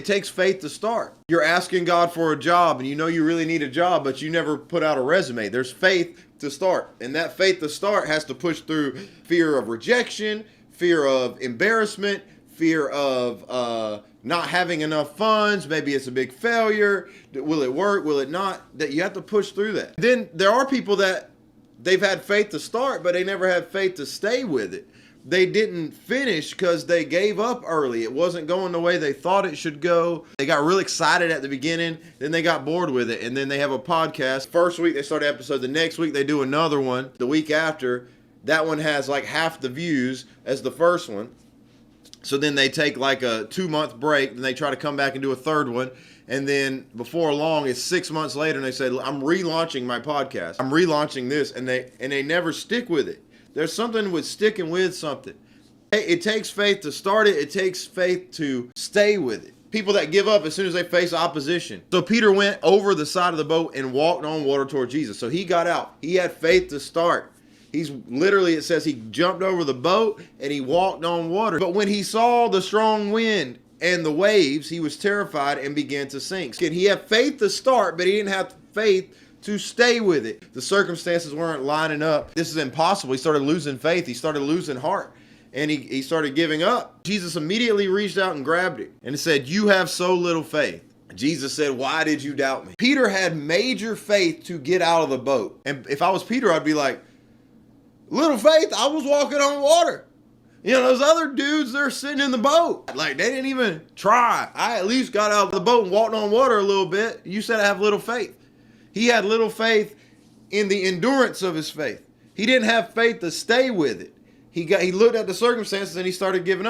It takes faith to start. You're asking God for a job and you know you really need a job, but you never put out a resume. There's faith to start. And that faith to start has to push through fear of rejection, fear of embarrassment, fear of not having enough funds. Maybe it's a big failure. Will it work? Will it not? That you have to push through that. Then there are people that they've had faith to start, but they never had faith to stay with it. They didn't finish because they gave up early. It wasn't going the way they thought it should go. They got real excited at the beginning, then they got bored with it, and then they have a podcast. First week they start an episode, the next week they do another one. The week after, that one has like half the views as the first one. So then they take like a 2-month break, and they try to come back and do a third one. And then before long, it's 6 months later, and they say, I'm relaunching my podcast. I'm relaunching this, and they never stick with it. There's something with sticking with something. It takes faith to start it. It takes faith to stay with it. People that give up as soon as they face opposition. So Peter went over the side of the boat and walked on water toward Jesus. So he got out. He had faith to start. He's literally, it says he jumped over the boat and he walked on water. But when he saw the strong wind and the waves, he was terrified and began to sink. And he had faith to start, but he didn't have faith to stay with it. The circumstances weren't lining up. This is impossible. He started losing faith. He started losing heart. And he started giving up. Jesus immediately reached out and grabbed it and said, "You have so little faith." Jesus said, "Why did you doubt me?" Peter had major faith to get out of the boat. And if I was Peter, I'd be like, little faith, I was walking on water. You know, those other dudes, they're sitting in the boat. Like, they didn't even try. I at least got out of the boat and walked on water a little bit. You said I have little faith. He had little faith in the endurance of his faith. He didn't have faith to stay with it. He looked at the circumstances and he started giving up.